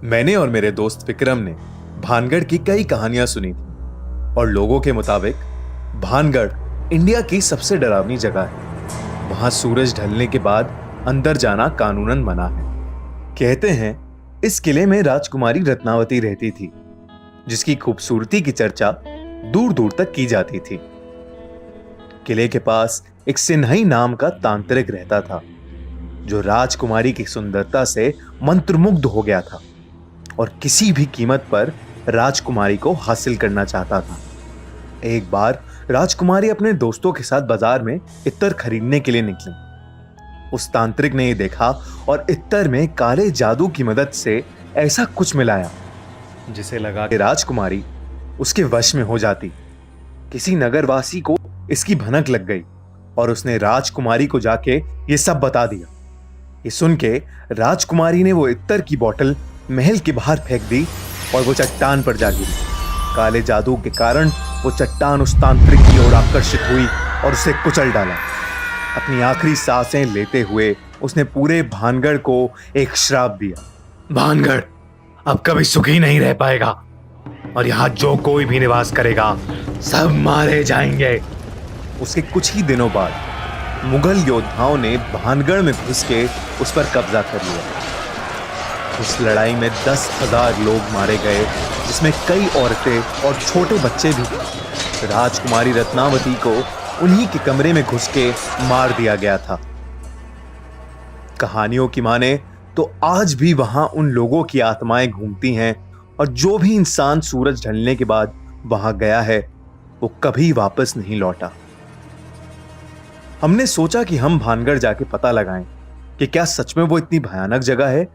मैंने और मेरे दोस्त विक्रम ने भानगढ़ की कई कहानियां सुनी थी और लोगों के मुताबिक भानगढ़ इंडिया की सबसे डरावनी जगह है। वहां सूरज ढलने के बाद अंदर जाना कानूनन मना है। कहते हैं इस किले में राजकुमारी रत्नावती रहती थी, जिसकी खूबसूरती की चर्चा दूर दूर तक की जाती थी। किले के पास एक सिन्हई नाम का तांत्रिक रहता था, जो राजकुमारी की सुंदरता से मंत्रमुग्ध हो गया था और किसी भी कीमत पर राजकुमारी को हासिल करना चाहता था। एक बार राजकुमारी अपने दोस्तों के साथ बाजार में इत्तर खरीदने के लिए निकली। उस तांत्रिक ने यह देखा और इत्तर में काले जादू की मदद से ऐसा कुछ मिलाया जिसे लगा कि राजकुमारी उसके वश में हो जाती। किसी नगरवासी को इसकी भनक लग गई और उसने राजकुमारी को जाके ये सब बता दिया। ये सुन के राजकुमारी ने वो इत्तर की बोतल महल के बाहर फेंक दी और वो चट्टान पर जा गिरी। काले जादू के कारण वो चट्टान उस तांत्रिक की ओर आकर्षित हुई और उसे कुचल डाला। अपनी आखिरी सांसें लेते हुए उसने पूरे भानगढ़ को एक श्राप दिया। भानगढ़ अब कभी सुखी नहीं रह पाएगा और यहाँ जो कोई भी निवास करेगा सब मारे जाएंगे। उसके कुछ ही दिनों बाद मुगल योद्धाओं ने भानगढ़ में घुस के उस पर कब्जा कर लिया। उस लड़ाई में 10,000 लोग मारे गए, जिसमें कई औरतें और छोटे बच्चे भी थे। राजकुमारी रत्नावती को उन्हीं के कमरे में घुस के मार दिया गया था। कहानियों की माने तो आज भी वहां उन लोगों की आत्माएं घूमती हैं और जो भी इंसान सूरज ढलने के बाद वहां गया है वो कभी वापस नहीं लौटा। हमने सोचा कि हम भानगढ़ जाके पता लगाएं कि क्या सच में वो इतनी भयानक जगह है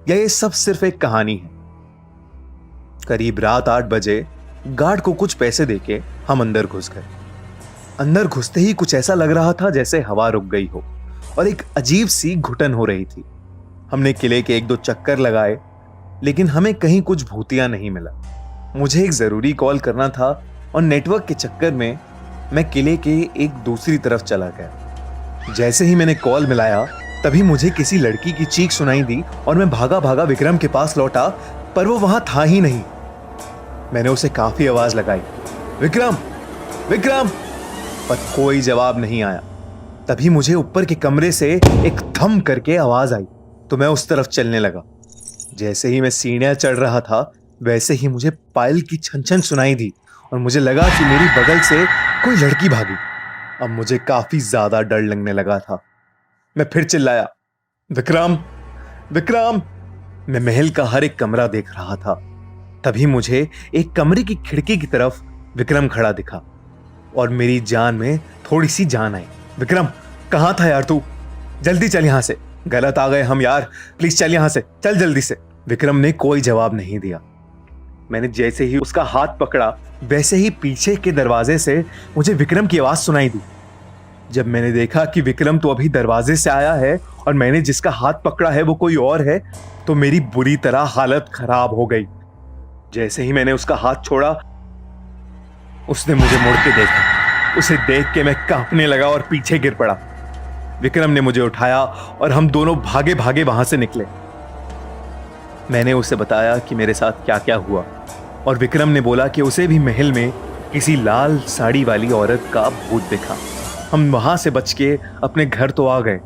या ये सब सिर्फ एक कहानी है। करीब रात 8 बजे गार्ड को कुछ पैसे देके हम अंदर घुस गए। अंदर घुसते ही कुछ ऐसा लग रहा था जैसे हवा रुक गई हो और एक अजीब सी घुटन हो रही थी। हमने किले के 1-2 चक्कर लगाए, लेकिन हमें कहीं कुछ भूतिया नहीं मिला। मुझे एक जरूरी कॉल करना था और नेटवर्क के चक्कर में मैं किले के एक दूसरी तरफ चला गया। जैसे ही मैंने कॉल मिलाया तभी मुझे किसी लड़की की चीख सुनाई दी और मैं भागा भागा विक्रम के पास लौटा, पर वो वहां था ही नहीं। मैंने उसे काफी आवाज लगाई, विक्रम विक्रम, पर कोई जवाब नहीं आया। तभी मुझे ऊपर के कमरे से एक थम करके आवाज आई तो मैं उस तरफ चलने लगा। जैसे ही मैं सीढ़ियां चढ़ रहा था वैसे ही मुझे पायल की छन छन सुनाई दी और मुझे लगा कि मेरी बगल से कोई लड़की भागी। अब मुझे काफी ज्यादा डर लगने लगा था। मैं फिर चिल्लाया, विक्रम विक्रम। मैं महल का हर एक कमरा देख रहा था। तभी मुझे एक कमरे की खिड़की की तरफ विक्रम खड़ा दिखा और मेरी जान में थोड़ी सी जान आई। विक्रम, कहां था यार तू? जल्दी चल यहां से, गलत आ गए हम यार, प्लीज चल यहां से, चल जल्दी से। विक्रम ने कोई जवाब नहीं दिया। मैंने जैसे ही उसका हाथ पकड़ा वैसे ही पीछे के दरवाजे से मुझे विक्रम की आवाज सुनाई दी। जब मैंने देखा कि विक्रम तो अभी दरवाजे से आया है और मैंने जिसका हाथ पकड़ा है वो कोई और है, तो मेरी बुरी तरह हालत खराब हो गई। जैसे ही मैंने उसका हाथ छोड़ा उसने मुझे मुड़ के देखा। उसे देख के मैं कांपने लगा और पीछे गिर पड़ा। विक्रम ने मुझे उठाया और हम दोनों भागे भागे वहां से निकले। मैंने उसे बताया कि मेरे साथ क्या क्या हुआ और विक्रम ने बोला कि उसे भी महल में किसी लाल साड़ी वाली औरत का भूत दिखा। हम वहां से बच के अपने घर तो आ गए,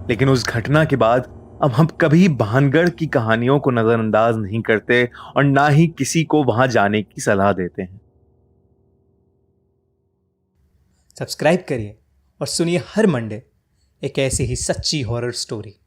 लेकिन उस घटना के बाद अब हम कभी भानगढ़ की कहानियों को नजरअंदाज नहीं करते और ना ही किसी को वहां जाने की सलाह देते हैं। सब्सक्राइब करिए और सुनिए हर मंडे एक ऐसी ही सच्ची हॉरर स्टोरी।